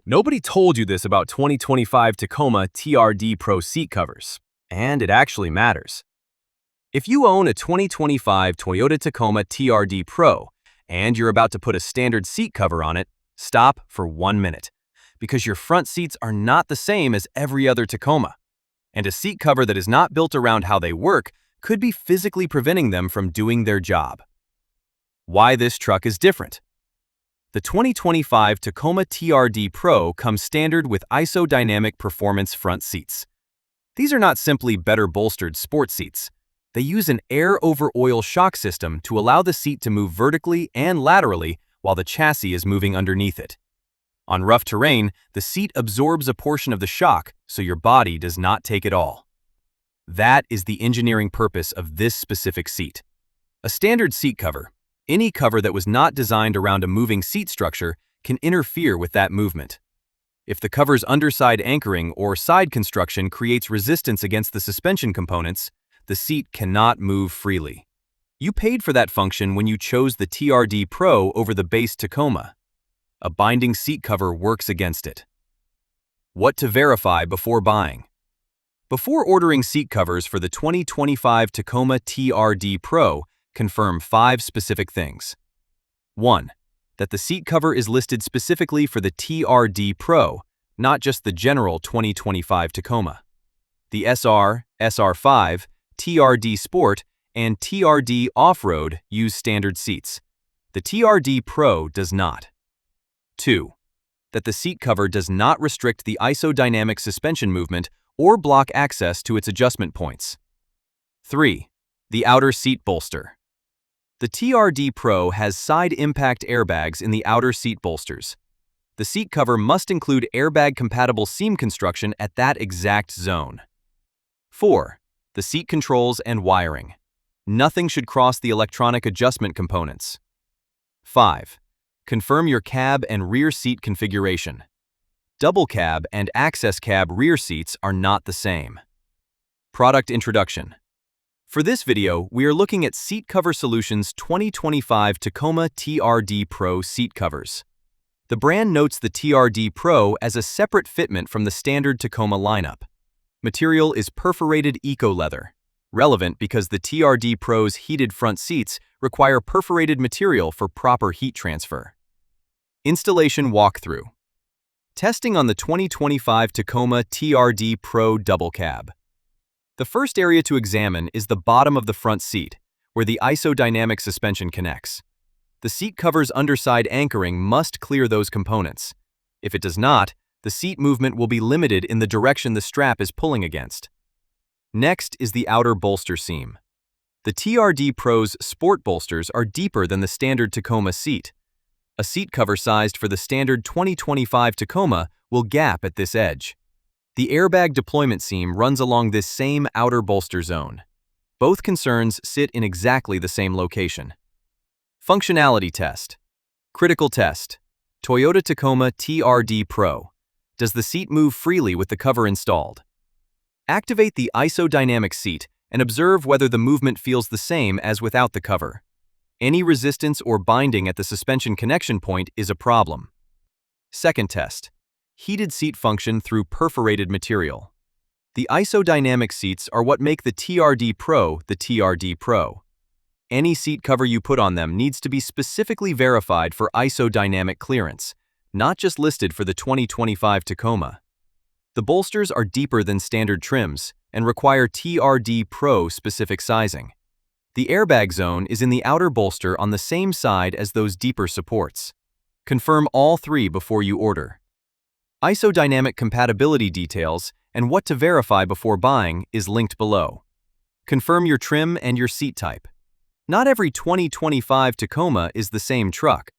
Nobody told you this about 2025 Tacoma TRD Pro seat covers, and it actually matters. If you own a 2025 Toyota Tacoma TRD Pro and you're about to put a standard seat cover on it, stop for 1 minute, because your front seats are not the same as every other Tacoma, and a seat cover that is not built around how they work could be physically preventing them from doing their job. Why this truck is different. The 2025 Tacoma TRD Pro comes standard with IsoDynamic Performance front seats. These are not simply better bolstered sport seats. They use an air-over-oil shock system to allow the seat to move vertically and laterally while the chassis is moving underneath it. On rough terrain, the seat absorbs a portion of the shock so your body does not take it all. That is the engineering purpose of this specific seat. A standard seat cover, any cover that was not designed around a moving seat structure, can interfere with that movement. If the cover's underside anchoring or side construction creates resistance against the suspension components, the seat cannot move freely. You paid for that function when you chose the TRD Pro over the base Tacoma. A binding seat cover works against it. What to verify before buying. Before ordering seat covers for the 2025 Tacoma TRD Pro, confirm 5 specific things. 1. That the seat cover is listed specifically for the TRD Pro, not just the general 2025 Tacoma. The SR, SR5, TRD Sport, and TRD Off-Road use standard seats. The TRD Pro does not. 2. That the seat cover does not restrict the isodynamic suspension movement or block access to its adjustment points. 3. The outer seat bolster. The TRD Pro has side impact airbags in the outer seat bolsters. The seat cover must include airbag-compatible seam construction at that exact zone. 4. The seat controls and wiring. Nothing should cross the electronic adjustment components. 5. Confirm your cab and rear seat configuration. Double cab and access cab rear seats are not the same. Product introduction. For this video, we are looking at Seat Cover Solutions 2025 Tacoma TRD Pro seat covers. The brand notes the TRD Pro as a separate fitment from the standard Tacoma lineup. Material is perforated eco-leather, relevant because the TRD Pro's heated front seats require perforated material for proper heat transfer. Installation walkthrough. Testing on the 2025 Tacoma TRD Pro double cab. The first area to examine is the bottom of the front seat, where the isodynamic suspension connects. The seat cover's underside anchoring must clear those components. If it does not, the seat movement will be limited in the direction the strap is pulling against. Next is the outer bolster seam. The TRD Pro's sport bolsters are deeper than the standard Tacoma seat. A seat cover sized for the standard 2025 Tacoma will gap at this edge. The airbag deployment seam runs along this same outer bolster zone. Both concerns sit in exactly the same location. Functionality test. Critical test. Toyota Tacoma TRD Pro. Does the seat move freely with the cover installed? Activate the isodynamic seat and observe whether the movement feels the same as without the cover. Any resistance or binding at the suspension connection point is a problem. Second test. Heated seat function through perforated material. The isodynamic seats are what make the TRD Pro the TRD Pro. Any seat cover you put on them needs to be specifically verified for isodynamic clearance, not just listed for the 2025 Tacoma. The bolsters are deeper than standard trims and require TRD Pro-specific sizing. The airbag zone is in the outer bolster on the same side as those deeper supports. Confirm all 3 before you order. Isodynamic compatibility details and what to verify before buying is linked below. Confirm your trim and your seat type. Not every 2025 Tacoma is the same truck.